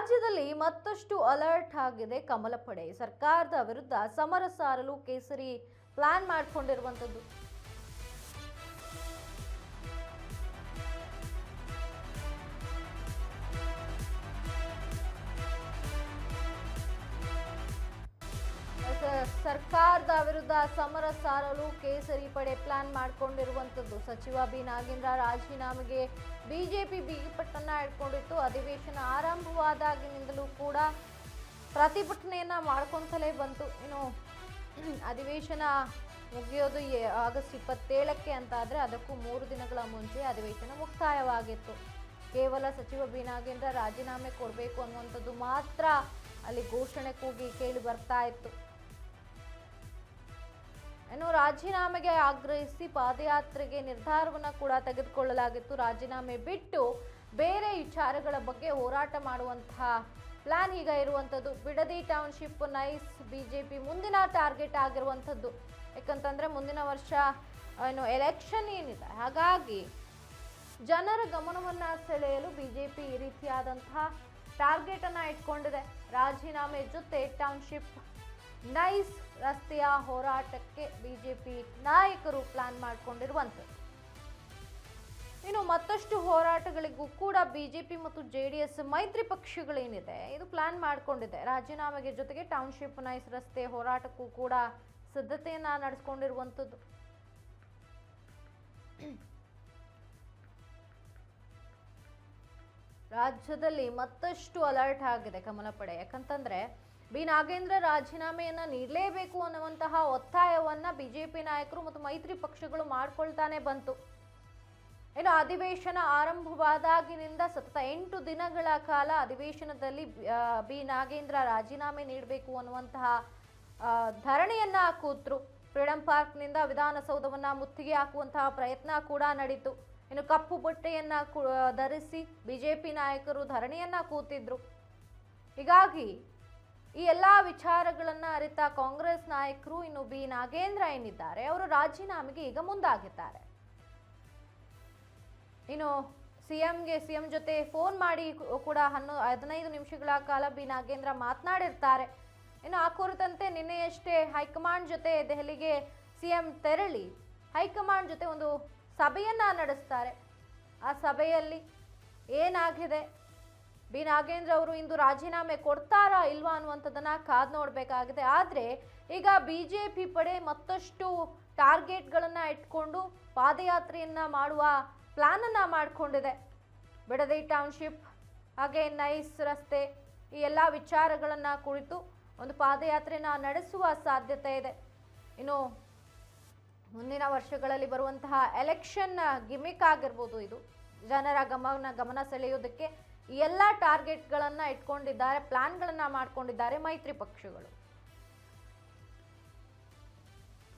ರಾಜ್ಯದಲ್ಲಿ ಮತ್ತಷ್ಟು ಅಲರ್ಟ್ ಆಗಿದೆ ಕಮಲ ಪಡೆ. ಸರ್ಕಾರದ ವಿರುದ್ಧ ಸಮರ ಸಾರಲು ಕೇಸರಿ ಪ್ಲಾನ್ ಮಾಡಿಕೊಂಡಿರುವಂತದ್ದು. ಸರ್ಕಾರದ ವಿರುದ್ಧ ಸಮರ ಸಾರಲು ಕೇಸರಿ ಪಡೆ ಪ್ಲಾನ್ ಮಾಡಿಕೊಂಡಿರುವಂತದ್ದು. ಸಚಿವ ಬಿ ನಾಗೇಂದ್ರ ರಾಜೀನಾಮೆಗೆ ಬಿಜೆಪಿ ಬಿಗಿಪಟ್ಟನ್ನ ಇಟ್ಕೊಂಡಿತ್ತು. ಅಧಿವೇಶನ ಆರಂಭವಾದಾಗಿನಿಂದಲೂ ಕೂಡ ಪ್ರತಿಭಟನೆಯನ್ನ ಮಾಡ್ಕೊಂತಲೇ ಬಂತು. ಇನ್ನು ಅಧಿವೇಶನ ಮುಗಿಯೋದು ಆಗಸ್ಟ್ 27ಕ್ಕೆ ಅಂತ ಆದ್ರೆ ಅದಕ್ಕೂ 3 ದಿನಗಳ ಮುಂಚೆ ಅಧಿವೇಶನ ಮುಕ್ತಾಯವಾಗಿತ್ತು. ಕೇವಲ ಸಚಿವ ಬಿ ನಾಗೇಂದ್ರ ರಾಜೀನಾಮೆ ಕೊಡಬೇಕು ಅನ್ನುವಂಥದ್ದು ಮಾತ್ರ ಅಲ್ಲಿ ಘೋಷಣೆ ಕೂಗಿ ಕೇಳಿ ಬರ್ತಾ ಇತ್ತು. ಇನ್ನು ರಾಜೀನಾಮೆಗೆ ಆಗ್ರಹಿಸಿ ಪಾದಯಾತ್ರೆಗೆ ನಿರ್ಧಾರವನ್ನು ಕೂಡ ತೆಗೆದುಕೊಳ್ಳಲಾಗಿತ್ತು. ರಾಜೀನಾಮೆ ಬಿಟ್ಟು ಬೇರೆ ವಿಚಾರಗಳ ಬಗ್ಗೆ ಹೋರಾಟ ಮಾಡುವಂತಹ ಪ್ಲಾನ್ ಈಗ ಇರುವಂಥದ್ದು. ಬಿಡದಿ ಟೌನ್ಶಿಪ್ ನೈಸ್ ಬಿಜೆಪಿ ಮುಂದಿನ ಟಾರ್ಗೆಟ್ ಆಗಿರುವಂಥದ್ದು. ಯಾಕಂತಂದ್ರೆ ಮುಂದಿನ ವರ್ಷ ಏನು ಎಲೆಕ್ಷನ್ ಏನಿದೆ, ಹಾಗಾಗಿ ಜನರ ಗಮನವನ್ನ ಸೆಳೆಯಲು ಬಿಜೆಪಿ ಈ ರೀತಿಯಾದಂತಹ ಟಾರ್ಗೆಟ್ ಅನ್ನ ಇಟ್ಕೊಂಡಿದೆ. ರಾಜೀನಾಮೆ ಜೊತೆ ಟೌನ್ಶಿಪ್ ನೈಸ್ ರಸ್ತೆಯ ಹೋರಾಟಕ್ಕೆ ಬಿಜೆಪಿ ನಾಯಕರು ಪ್ಲಾನ್ ಮಾಡಿಕೊಂಡಿರುವಂಥದ್ದು. ಇನ್ನು ಮತ್ತಷ್ಟು ಹೋರಾಟಗಳಿಗೂ ಕೂಡ ಬಿಜೆಪಿ ಮತ್ತು ಜೆಡಿಎಸ್ ಮೈತ್ರಿ ಪಕ್ಷಗಳೇನಿದೆ ಇದು ಪ್ಲಾನ್ ಮಾಡಿಕೊಂಡಿದೆ. ರಾಜೀನಾಮೆಗೆ ಜೊತೆಗೆ ಟೌನ್ಶಿಪ್ ನೈಸ್ ರಸ್ತೆ ಹೋರಾಟಕ್ಕೂ ಕೂಡ ಸಿದ್ಧತೆಯನ್ನ ನಡೆಸಿಕೊಂಡಿರುವಂಥದ್ದು. ರಾಜ್ಯದಲ್ಲಿ ಮತ್ತಷ್ಟು ಅಲರ್ಟ್ ಆಗಿದೆ ಕಮಲ ಪಡೆ. ಯಾಕಂತಂದ್ರೆ ಬಿ ನಾಗೇಂದ್ರ ರಾಜೀನಾಮೆಯನ್ನ ನೀಡಲೇಬೇಕು ಅನ್ನುವಂತಹ ಒತ್ತಾಯವನ್ನ ಬಿಜೆಪಿ ನಾಯಕರು ಮತ್ತು ಮೈತ್ರಿ ಪಕ್ಷಗಳು ಮಾಡ್ಕೊಳ್ತಾನೆ ಬಂತು. ಇನ್ನು ಅಧಿವೇಶನ ಆರಂಭವಾದಾಗಿನಿಂದ ಸತತ 8 ದಿನಗಳ ಕಾಲ ಅಧಿವೇಶನದಲ್ಲಿ ಬಿ ನಾಗೇಂದ್ರ ರಾಜೀನಾಮೆ ನೀಡಬೇಕು ಅನ್ನುವಂತಹ ಧರಣಿಯನ್ನ ಕೂತ್ರು. ಫ್ರೀಡಂ ಪಾರ್ಕ್ನಿಂದ ವಿಧಾನಸೌಧವನ್ನ ಮುತ್ತಿಗೆ ಹಾಕುವಂತಹ ಪ್ರಯತ್ನ ಕೂಡ ನಡೀತು. ಇನ್ನು ಕಪ್ಪು ಬಟ್ಟೆಯನ್ನ ಧರಿಸಿ ಬಿಜೆಪಿ ನಾಯಕರು ಧರಣಿಯನ್ನ ಕೂತಿದ್ರು. ಹೀಗಾಗಿ ಈ ಎಲ್ಲಾ ವಿಚಾರಗಳನ್ನ ಅರಿತ ಕಾಂಗ್ರೆಸ್ ನಾಯಕರು ಇನ್ನು ಬಿ ನಾಗೇಂದ್ರ ಏನಿದ್ದಾರೆ ಅವರು ರಾಜೀನಾಮೆಗೆ ಈಗ ಮುಂದಾಗಿದ್ದಾರೆ. ಇನ್ನು ಸಿಎಂ ಜೊತೆ ಫೋನ್ ಮಾಡಿ ಕೂಡ 15 ನಿಮಿಷಗಳ ಕಾಲ ಬಿ ನಾಗೇಂದ್ರ ಮಾತನಾಡಿರ್ತಾರೆ. ಇನ್ನು ಆ ಕುರಿತಂತೆ ನಿನ್ನೆಯಷ್ಟೇ ಹೈಕಮಾಂಡ್ ಜೊತೆ ದೆಹಲಿಗೆ ಸಿಎಂ ತೆರಳಿ ಹೈಕಮಾಂಡ್ ಜೊತೆ ಒಂದು ಸಭೆಯನ್ನ ನಡೆಸ್ತಾರೆ. ಆ ಸಭೆಯಲ್ಲಿ ಏನಾಗಿದೆ, ಬಿ ನಾಗೇಂದ್ರ ಅವರು ಇಂದು ರಾಜೀನಾಮೆ ಕೊಡ್ತಾರಾ ಇಲ್ವಾ ಅನ್ನುವಂಥದ್ದನ್ನ ಕಾದ್ ನೋಡಬೇಕಾಗಿದೆ. ಆದರೆ ಈಗ ಬಿಜೆಪಿ ಪಡೆ ಮತ್ತಷ್ಟು ಟಾರ್ಗೆಟ್ಗಳನ್ನ ಇಟ್ಕೊಂಡು ಪಾದಯಾತ್ರೆಯನ್ನ ಮಾಡುವ ಪ್ಲಾನ್ ಅನ್ನ ಮಾಡಿಕೊಂಡಿದೆ. ಬಿಡದಿ ಟೌನ್ಶಿಪ್ ಹಾಗೆ ನೈಸ್ ರಸ್ತೆ ಈ ಎಲ್ಲ ವಿಚಾರಗಳನ್ನ ಕುರಿತು ಒಂದು ಪಾದಯಾತ್ರೆನ ನಡೆಸುವ ಸಾಧ್ಯತೆ ಇದೆ. ಇನ್ನು ಮುಂದಿನ ವರ್ಷಗಳಲ್ಲಿ ಬರುವಂತಹ ಎಲೆಕ್ಷನ್ ಗಿಮಿಕ್ ಆಗಿರ್ಬೋದು. ಇದು ಜನರ ಗಮನ ಸೆಳೆಯೋದಕ್ಕೆ ಈ ಎಲ್ಲ ಟಾರ್ಗೆಟ್ಗಳನ್ನ ಇಟ್ಕೊಂಡಿದ್ದಾರೆ, ಪ್ಲಾನ್ಗಳನ್ನ ಮಾಡ್ಕೊಂಡಿದ್ದಾರೆ ಮೈತ್ರಿ ಪಕ್ಷಗಳು.